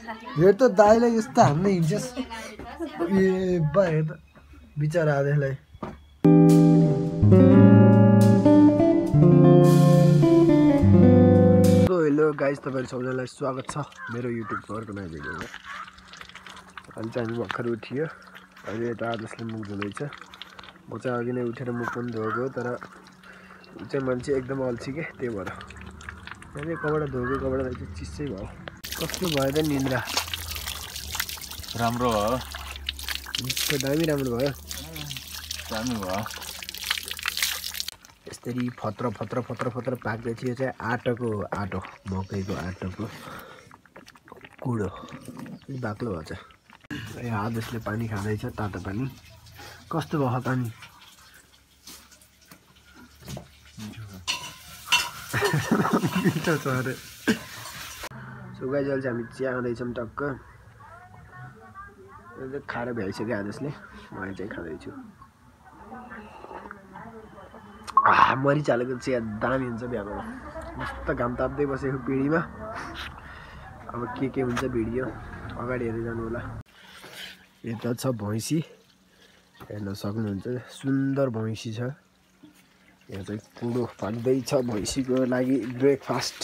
हेर त दाइलाई यस्तो हान्ने हिँड्छस् ए बा हेर त बिचरा आदेशलाई हेलो गाइस तपाईहरु सबैजनालाई स्वागत छ मेरो युट्युबको अर्को नयाँ भिडियोमा। अहिले चाहिँ हामी भर्खर उठियो। अहिले यता आदेशले मुख धुँदैछ। म चाहिँ अघि नै उठेर मुख पनि धोएको तर उ चाहिँ मान्छे एकदम अल्छी के त्यही भएर मैले कपडा धोएको कपडा चाहिँ चिसै भयो। कस्तो भयो त निन्द्रा? राम्रो भयो। त्यो दामी राम्रो भयो। दामी भयो। यसरी फत्र फत्र फत्र फत्र पाक्दै थियो चाहिँ आटोको आटो मकैको आटोको कुडो बाक्लो भएछ। ए आदेशले पानी खाँदैछ तातो पानी। कस्तो भयो पानी? मिठो छ अरे। सो गाइस अहिले चाहिँ हामी चिया खाँदैछौँ टक्क। खाएर भ्याइसक्यो आदेशले। म चाहिँ खाँदैछु। मरिच हालेको चिया दामी हुन्छ बिहामा। मस्त घाम ताप्दै बसेको पिँढीमा। अब के हुन्छ भिडियो अगाडि हेर्दै जानु होला। यता छ भैँसी हेर्न सक्नुहुन्छ। सुन्दर भैँसी छ। यहाँ चाहिँ कुडो पाक्दैछ भैँसीको लागि ब्रेकफास्ट।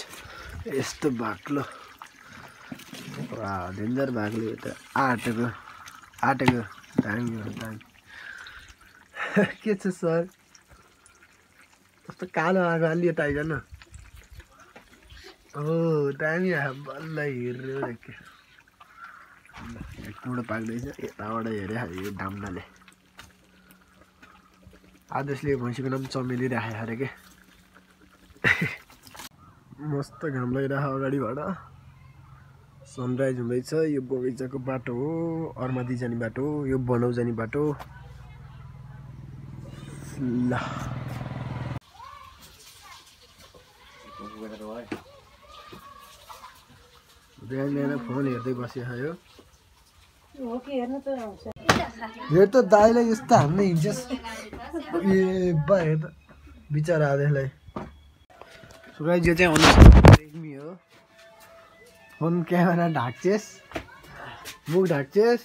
यस्तो बाक्लो वा डेन्जर बाक्लो। यता आटेको दामी के छ सर? कस्तो कालो आगो अलि यता आइज न। ओ दामी बल्ल हेरेर के कुडो पाक्दैछ। यताबाट हेरे यो डाम्नाले। आदेशले भैँसीको नाम चमेली राखेको अरे के। मस्त घाम लागिरहेको अगाडिबाट। सनराइज हुँदैछ। यो बगैँचाको बाटो हो। अर्मादी जाने बाटो हो। यो बनाउ जाने बाटो। ल बिहान बिहान फोन हेर्दै बसिरहेको यो। हेर त दाइलाई यस्तो हान्ने हिँड्छस् ए बा हेर त बिचरा आदेशलाई। सुगाइ यो चाहिँ रेडमी हो। फोन क्यामेरा ढाक्छेस् मुख ढाक्छेस्।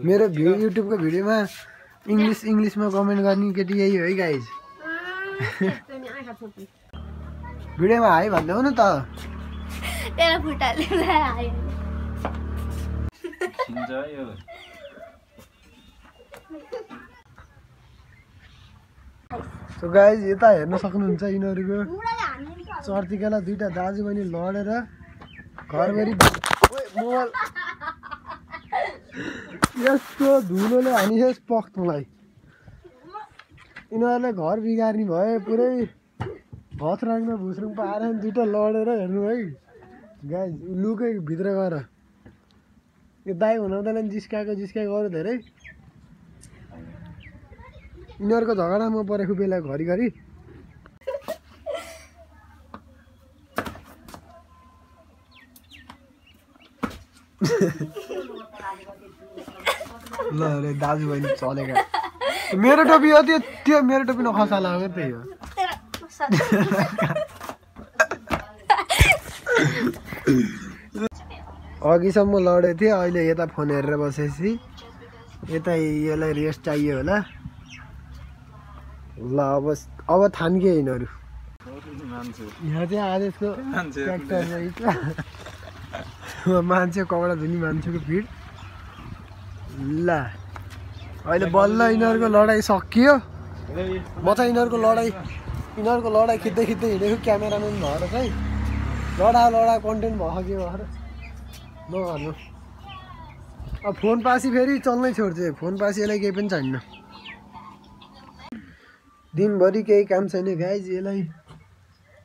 मेरो युट्युबको भिडियोमा इङ्ग्लिसमा कमेन्ट गर्ने केटी यही हो है गाइज। भिडियोमा हाई भन्दै हो न त। सो गाइज यता हेर्न सक्नुहुन्छ यिनीहरूको चर्तिकाला दुईटा दाजुबहिनी लडेर घरभरि मोबाइल यस्तो धुलोले हानिस् पख्नुलाई। यिनीहरूले घर बिगार्ने भए पुरै भथराङमा भुस्रुङ पाएर दुइटा लडेर हेर्नु है गाइज। लुकै भित्र गएर यो दाइ हुँदैन जिस्काएको अरू धेरै। यिनीहरूको झगडामा परेको बेला घरिघरि ल अरे दाजुबहिनी चलेका। मेरो टोपी हो त्यो मेरो टोपी नखसा लाग्यो त्यही हो। अघिसम्म लडेको थिएँ अहिले यता फोन हेरेर बसेपछि यता यसलाई रेस्ट चाहियो होला। ल अब थान्के यिनीहरू। यहाँ चाहिँ आदेशको ट्र्याक्टर रहेछ। मान्छे कपडा धुने मान्छेको भिड। ल अहिले बल्ल यिनीहरूको लडाइँ सकियो। म चाहिँ यिनीहरूको लडाइँ खिच्दै हिँडेको क्यामेराम्यान भएर चाहिँ लडा कन्टेन्ट भयो के भएर नगर्नु। अब फोन पासी फेरि चल्नै छोड्छ। फोन पासी यसलाई केही पनि छैन। दिनभरि केही काम छैन गाइज। यसलाई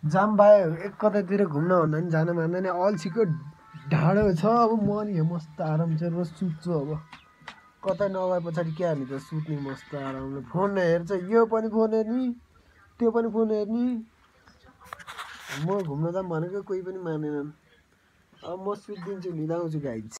जाम भयो एक कतैतिर घुम्न भन्दा पनि जान मान्दैन। अल्छीको ढाडो छ। अब म नि मस्त आराम चाहिँ रोज सुत्छु। अब कतै नभए पछाडि के हाल्ने त सुत्ने मस्त आरामले। फोन हेर्छ यो पनि फोन हेर्ने त्यो पनि फोन हेर्ने। म घुम्न जाम भनेको कोही पनि मानेनन्। अब म सुत्दिन्छु निदाउँछु गाइज।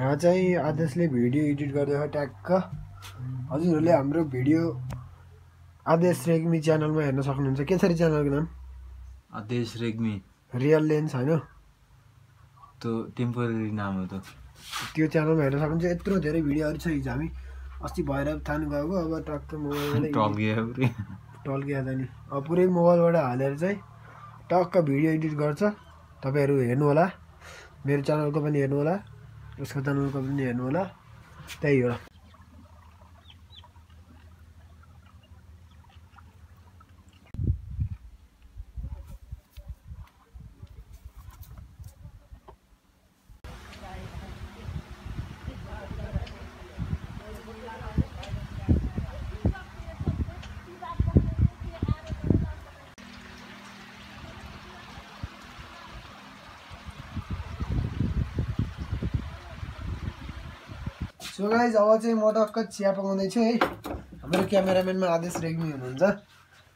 यहाँ चाहिँ आदेशले भिडियो एडिट गर्दै ट्याक्क हजुरहरूले हाम्रो भिडियो आदेश रेग्मी च्यानलमा हेर्न सक्नुहुन्छ। के छ रे च्यानलको नाम? आदेश रेग्मी रियल लेन्स होइन, त्यो टेम्पोरेरी नाम हो त। त्यो च्यानलमा हेर्न सक्नुहुन्छ। यत्रो धेरै भिडियोहरू छ। हिजो हामी अस्ति भएर थाहा गएको, अब टक्क मोबाइलबाट टल्किया त नि अब पुरै मोबाइलबाट हालेर चाहिँ टक्क भिडियो एडिट गर्छ। तपाईँहरू हेर्नु होला, मेरो च्यानलको पनि हेर्नु होला, उसको च्यानलको पनि हेर्नु होला। त्यही हो। सो गाइज अब चाहिँ म टक्क चिया पकाउँदैछु है। हाम्रो क्यामेराम्यानमा आदेश रेग्मी हुनुहुन्छ।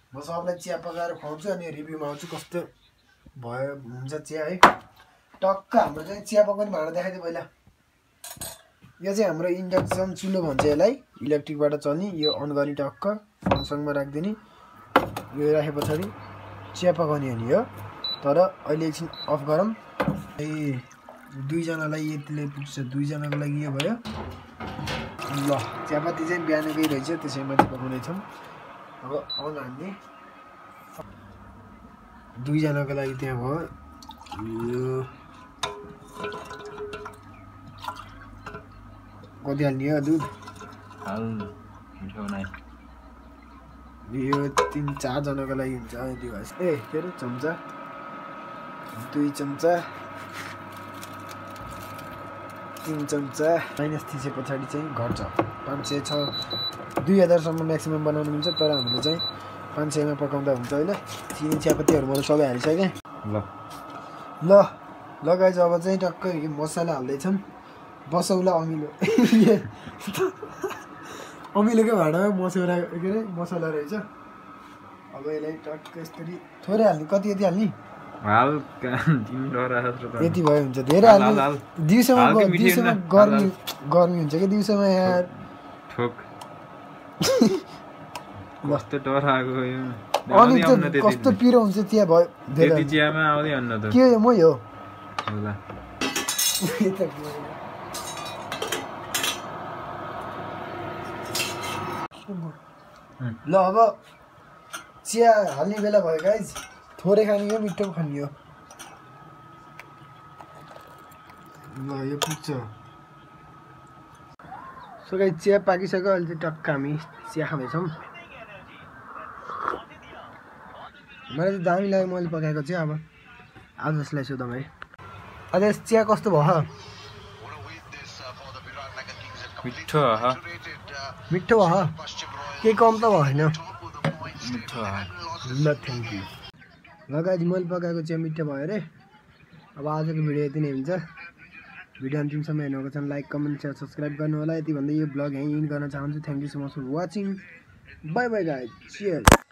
म सबलाई चिया पकाएर खुवाउँछु अनि रिभ्यूमा आउँछु कस्तो भयो हुन्छ चिया है। टक्क हाम्रो चाहिँ चिया पकाउने भाँडा देखाइदियो पहिला। यो चाहिँ हाम्रो इन्डक्सन चुलो भन्छ यसलाई, इलेक्ट्रिकबाट चल्ने। यो अन गर्ने टक्क सँगसँगमा राखिदिने। यो राखे पछाडि चिया पकाउने हो नि यो। तर अहिले एकछिन अफ गरौँ। ए दुईजनालाई यतिले पुग्छ, दुईजनाको लागि यो भयो। ल चियापत्ती चाहिँ बिहानकै रहेछ, त्यसैमा चाहिँ पकाउनेछौँ। अब अन हान्ने दुईजनाको लागि त्यहाँ भयो। यो कति हाल्ने हो दुध? यो 3-4 जनाको लागि हुन्छ। यति भएछ। ए के अरे चम्चा 2 चम्चा 3 चम्चा माइनस थिचे पछाडि चाहिँ घट्छ। 500 छ 2000सम्म म्याक्सिमम बनाउनु हुन्छ। तर हामीले चाहिँ 500मा पकाउँदा हुन्छ होइन। चिनी चियापत्तीहरू मैले सबै हालिसकेँ। ल गाइज अब चाहिँ टक्कै मसला हाल्दैछौँ। बसौला अमिलो अमिलोकै भाँडामा मसौरा के अरे मसला रहेछ। अब यसलाई टक्क यसरी थोरै हाल्ने। कति यति हाल्ने? यति भयो हुन्छ। धेरै हाल्ने दिउँसोमा गर्मी हुन्छ कि दिउँसोमा यार। कस्तो पिरो हुन्छ चिया भयो। के मै हो ल अब चिया हाल्ने बेला भयो गाइज। थोरै खाने हो, मिठो खाने हो। ल यो पुग्छ। सो गाइज चिया पाकिसक्यो। अहिले चाहिँ टक्क हामी चिया खाँदैछौँ। मलाई चाहिँ दामी लाग्यो मैले पकाएको चिया। अब आदेशलाई सोधौँ है। आदेश चिया कस्तो भयो? मिठो मिठो भयो, केही कम त भएन। मिठो ल थ्याङ्क यू। ल गाइज मैले पकाएको चिया मिठो भयो अरे। अब आजको भिडियो यति नै हुन्छ। भिडियो अन्तिमसम्म हेर्नुभएको छ भने लाइक कमेन्ट सेयर सब्सक्राइब गर्नु होला। यति भन्दै यो ब्लग यहीँ इन्ड गर्न चाहन्छु। Thank you so much for watching. Bye bye guys, cheers.